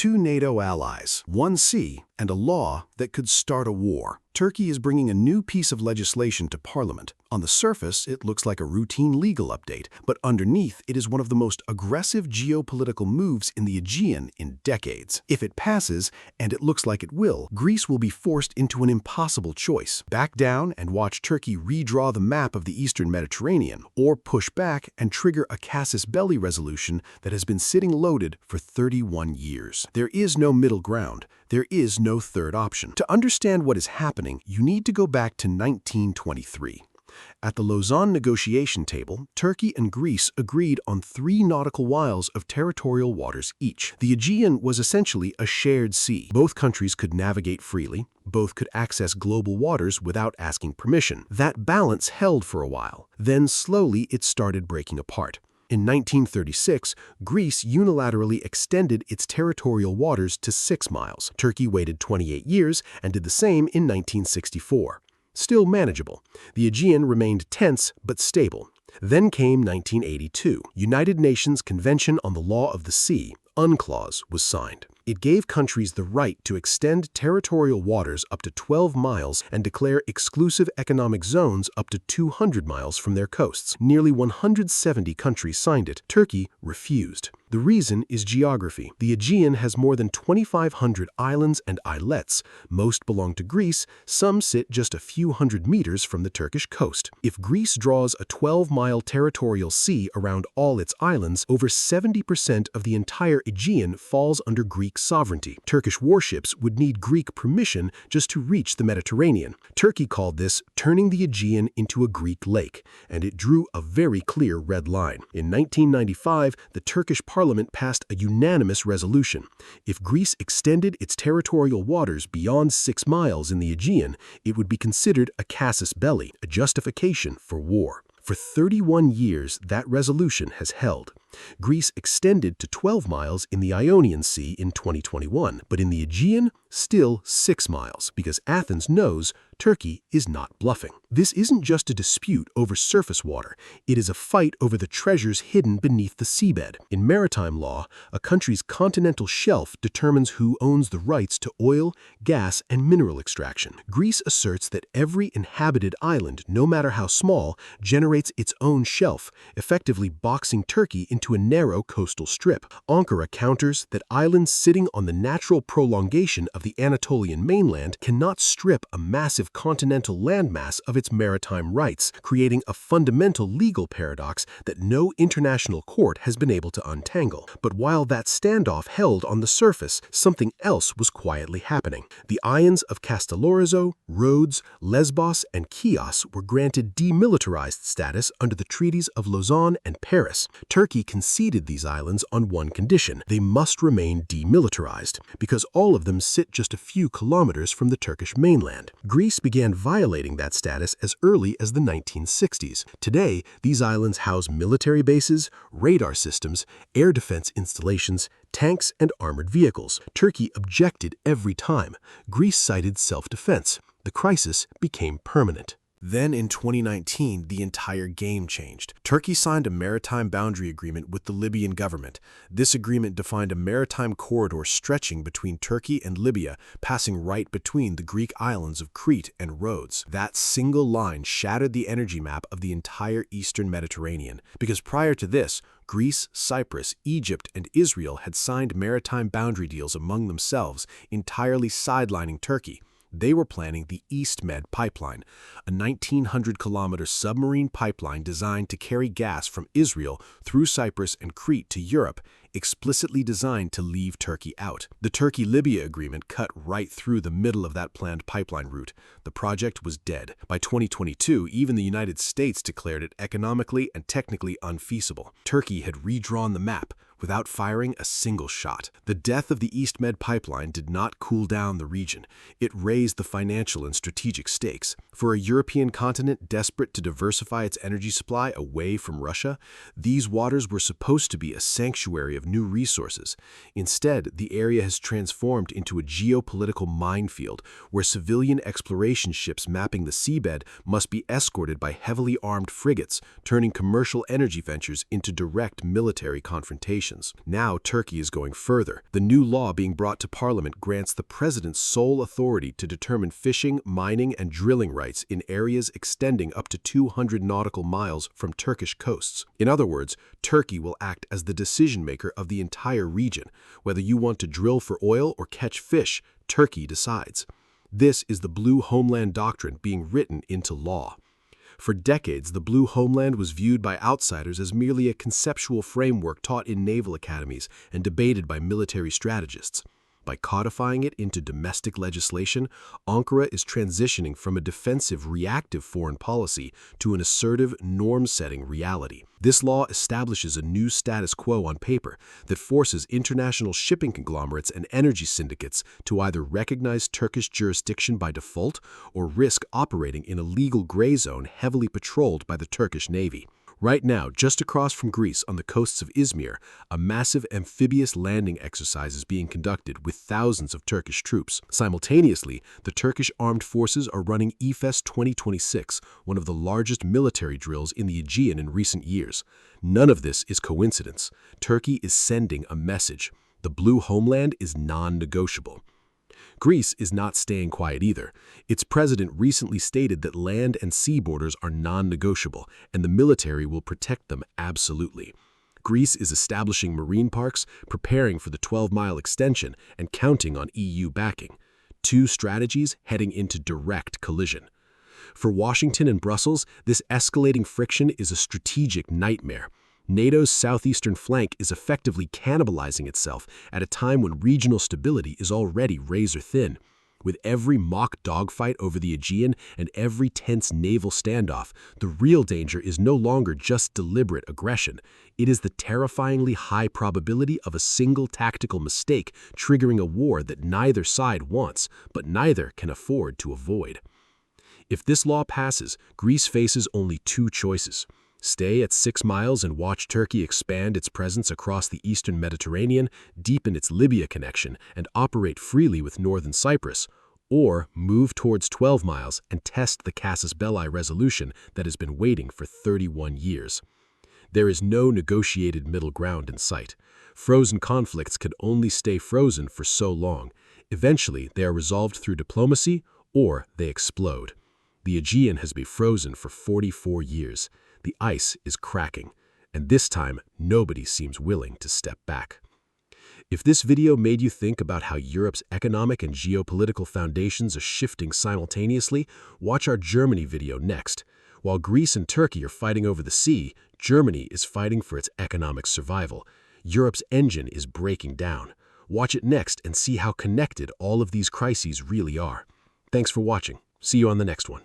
two NATO allies, one sea, and a law that could start a war. Turkey is bringing a new piece of legislation to Parliament. On the surface, it looks like a routine legal update, but underneath, it is one of the most aggressive geopolitical moves in the Aegean in decades. If it passes, and it looks like it will, Greece will be forced into an impossible choice: back down and watch Turkey redraw the map of the Eastern Mediterranean, or push back and trigger a Casus Belli resolution that has been sitting loaded for 31 years. There is no middle ground. There is no third option. To understand what is happening, you need to go back to 1923. At the Lausanne negotiation table, Turkey and Greece agreed on 3 nautical miles of territorial waters each. The Aegean was essentially a shared sea. Both countries could navigate freely. Both could access global waters without asking permission. That balance held for a while. Then slowly it started breaking apart. In 1936, Greece unilaterally extended its territorial waters to 6 miles. Turkey waited 28 years and did the same in 1964. Still manageable. The Aegean remained tense but stable. Then came 1982. United Nations Convention on the Law of the Sea, UNCLOS, was signed. It gave countries the right to extend territorial waters up to 12 miles and declare exclusive economic zones up to 200 miles from their coasts. Nearly 170 countries signed it. Turkey refused. The reason is geography. The Aegean has more than 2,500 islands and islets. Most belong to Greece, some sit just a few hundred meters from the Turkish coast. If Greece draws a 12-mile territorial sea around all its islands, over 70% of the entire Aegean falls under Greek sovereignty. Turkish warships would need Greek permission just to reach the Mediterranean. Turkey called this turning the Aegean into a Greek lake, and it drew a very clear red line. In 1995, the Turkish Parliament passed a unanimous resolution. If Greece extended its territorial waters beyond 6 miles in the Aegean, it would be considered a casus belli, a justification for war. For 31 years, that resolution has held. Greece extended to 12 miles in the Ionian Sea in 2021, but in the Aegean, still 6 miles, because Athens knows Turkey is not bluffing. This isn't just a dispute over surface water. It is a fight over the treasures hidden beneath the seabed. In maritime law, a country's continental shelf determines who owns the rights to oil, gas, and mineral extraction. Greece asserts that every inhabited island, no matter how small, generates its own shelf, effectively boxing Turkey into a narrow coastal strip. Ankara counters that islands sitting on the natural prolongation of the Anatolian mainland cannot strip a massive continental landmass of its maritime rights, creating a fundamental legal paradox that no international court has been able to untangle. But while that standoff held on the surface, something else was quietly happening. The islands of Castellorizo, Rhodes, Lesbos, and Chios were granted demilitarized status under the treaties of Lausanne and Paris. Turkey conceded these islands on one condition: they must remain demilitarized, because all of them sit just a few kilometers from the Turkish mainland. Greece began violating that status as early as the 1960s. Today, these islands house military bases, radar systems, air defense installations, tanks, and armored vehicles. Turkey objected every time. Greece cited self-defense. The crisis became permanent. Then in 2019, the entire game changed. Turkey signed a maritime boundary agreement with the Libyan government. This agreement defined a maritime corridor stretching between Turkey and Libya, passing right between the Greek islands of Crete and Rhodes. That single line shattered the energy map of the entire Eastern Mediterranean, because prior to this, Greece, Cyprus, Egypt, and Israel had signed maritime boundary deals among themselves, entirely sidelining Turkey. They were planning the East Med pipeline, a 1,900-kilometer submarine pipeline designed to carry gas from Israel through Cyprus and Crete to Europe, explicitly designed to leave Turkey out. The Turkey-Libya agreement cut right through the middle of that planned pipeline route. The project was dead. By 2022, even the United States declared it economically and technically unfeasible. Turkey had redrawn the map without firing a single shot. The death of the East Med pipeline did not cool down the region. It raised the financial and strategic stakes. For a European continent desperate to diversify its energy supply away from Russia, these waters were supposed to be a sanctuary of new resources. Instead, the area has transformed into a geopolitical minefield where civilian exploration ships mapping the seabed must be escorted by heavily armed frigates, turning commercial energy ventures into direct military confrontations. concessions. Now Turkey is going further. The new law being brought to parliament grants the president sole authority to determine fishing, mining, and drilling rights in areas extending up to 200 nautical miles from Turkish coasts. In other words, Turkey will act as the decision-maker of the entire region. Whether you want to drill for oil or catch fish, Turkey decides. This is the Blue Homeland doctrine being written into law. For decades, the Blue Homeland was viewed by outsiders as merely a conceptual framework taught in naval academies and debated by military strategists. By codifying it into domestic legislation, Ankara is transitioning from a defensive, reactive foreign policy to an assertive, norm-setting reality. This law establishes a new status quo on paper that forces international shipping conglomerates and energy syndicates to either recognize Turkish jurisdiction by default or risk operating in a legal gray zone heavily patrolled by the Turkish Navy. Right now, just across from Greece on the coasts of Izmir, a massive amphibious landing exercise is being conducted with thousands of Turkish troops. Simultaneously, the Turkish armed forces are running EFES 2026, one of the largest military drills in the Aegean in recent years. None of this is coincidence. Turkey is sending a message. The Blue Homeland is non-negotiable. Greece is not staying quiet either. Its president recently stated that land and sea borders are non-negotiable, and the military will protect them absolutely. Greece is establishing marine parks, preparing for the 12-mile extension, and counting on EU backing. Two strategies heading into direct collision. For Washington and Brussels, this escalating friction is a strategic nightmare. NATO's southeastern flank is effectively cannibalizing itself at a time when regional stability is already razor-thin. With every mock dogfight over the Aegean and every tense naval standoff, the real danger is no longer just deliberate aggression. It is the terrifyingly high probability of a single tactical mistake triggering a war that neither side wants, but neither can afford to avoid. If this law passes, Greece faces only two choices. Stay at 6 miles and watch Turkey expand its presence across the eastern Mediterranean, deepen its Libya connection, and operate freely with northern Cyprus, or move towards 12 miles and test the Casus Belli resolution that has been waiting for 31 years. There is no negotiated middle ground in sight. Frozen conflicts can only stay frozen for so long. Eventually, they are resolved through diplomacy, or they explode. The Aegean has been frozen for 44 years. The ice is cracking, and this time nobody seems willing to step back. If this video made you think about how Europe's economic and geopolitical foundations are shifting simultaneously, watch our Germany video next. While Greece and Turkey are fighting over the sea, Germany is fighting for its economic survival. Europe's engine is breaking down. Watch it next and see how connected all of these crises really are. Thanks for watching. See you on the next one.